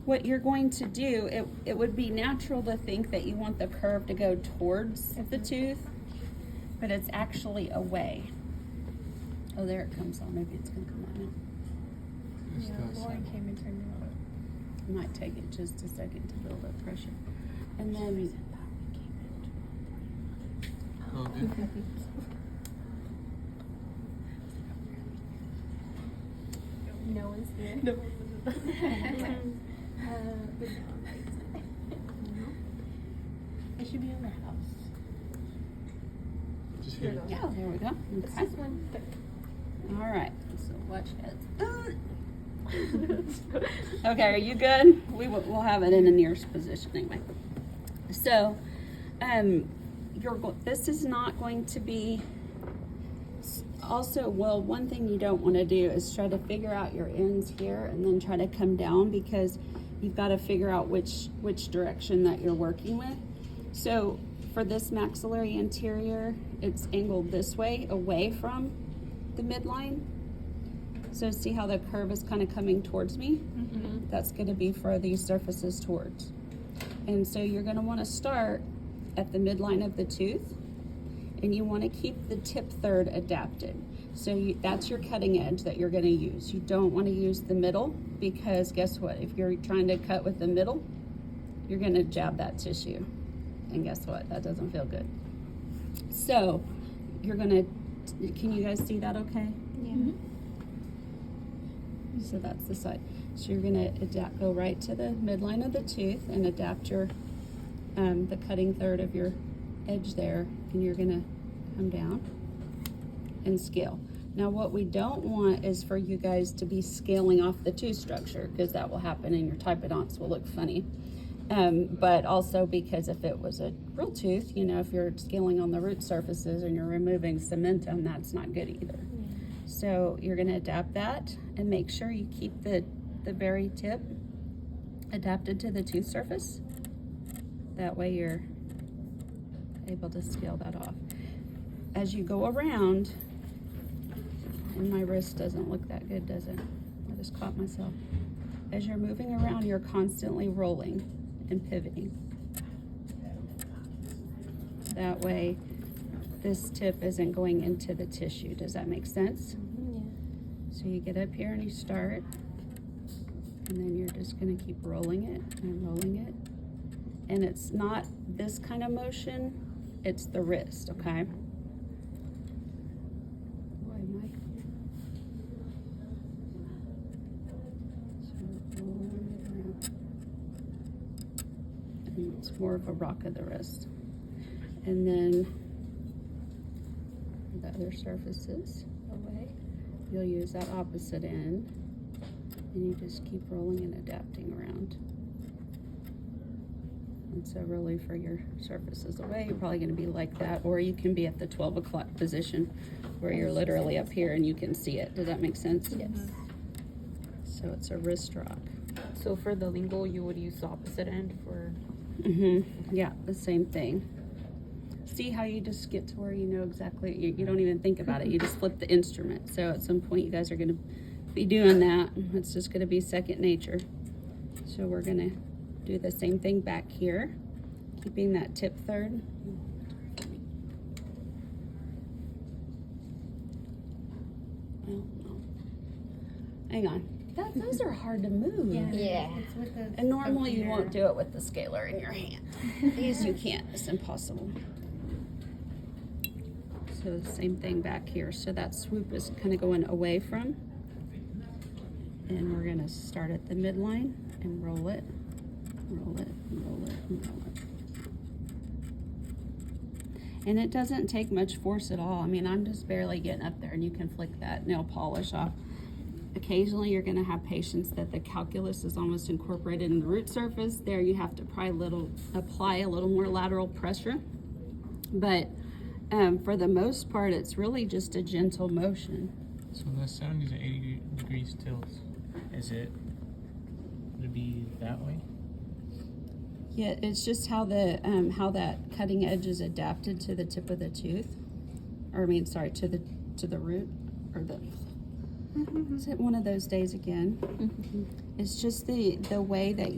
what you're going to do, it would be natural to think that you want the curve to go towards the tooth, but it's actually away. Oh, there it comes on. Maybe it's going to come on now. Lauren came and turned it on. It might take it just a second to build up pressure. And then Oh, good. No one's here. No. It should be in the house. Just hit it. yeah, there we go. It's Okay. this one. All right. So watch it. Okay, are you good? We'll have it in a nearest position anyway. So, this is not going to be. Also, well, one thing you don't want to do is try to figure out your ends here and then try to come down, because you've got to figure out which direction that you're working with. So for this maxillary anterior, it's angled this way, away from the midline. So see how the curve is kind of coming towards me? Mm-hmm. That's going to be for these surfaces towards. And so you're going to want to start at the midline of the tooth, and you want to keep the tip third adapted. So that's your cutting edge that you're going to use. You don't want to use the middle, because guess what? If you're trying to cut with the middle, you're going to jab that tissue. And guess what? That doesn't feel good. So you're going to, can you guys see that okay? Yeah. Mm-hmm. So that's the side. So you're going to go right to the midline of the tooth and adapt your, the cutting third of your edge there, and you're going to come down and scale. Now what we don't want is for you guys to be scaling off the tooth structure, because that will happen and your typodonts will look funny. But also because if it was a real tooth, you know, if you're scaling on the root surfaces and you're removing cementum, that's not good either. So you're going to adapt that and make sure you keep the very tip adapted to the tooth surface. That way you're able to scale that off. As you go around, and my wrist doesn't look that good, does it? I just caught myself. As you're moving around, you're constantly rolling and pivoting. That way, this tip isn't going into the tissue. Does that make sense? Yeah. So you get up here and you start, and then you're just going to keep rolling it and rolling it. And it's not this kind of motion, it's the wrist, okay? Boy, Mike. So rolling it around. And it's more of a rock of the wrist. And then the other surfaces away, you'll use that opposite end, and you just keep rolling and adapting around. And so really for your surfaces away, you're probably going to be like that, or you can be at the 12 o'clock position where you're literally up here and you can see it. Does that make sense? Yes. So it's a wrist rock. So for the lingual, you would use the opposite end for... Yeah, the same thing. See how you just get to where you know exactly, you don't even think about it. You just flip the instrument. So at some point you guys are going to be doing that. It's just going to be second nature. So we're going to do the same thing back here, keeping that tip third. Well, no. Hang on. Those are hard to move. Yeah. It's with the And normally you won't do it with the scaler in your hand. These you can't. It's impossible. So the same thing back here. So that swoop is kind of going away from. And we're going to start at the midline and roll it. Roll it, roll it, and roll it. And it doesn't take much force at all. I mean, I'm just barely getting up there, and you can flick that nail polish off. Occasionally you're going to have patients that the calculus is almost incorporated in the root surface. There you have to apply a little more lateral pressure. But for the most part, it's really just a gentle motion. So the 70 to 80 degrees tilt, would it be that way? Yeah, it's just how how that cutting edge is adapted to the tip of the tooth, or I mean, sorry, to the root, or the. Is it one of those days again? It's just the way that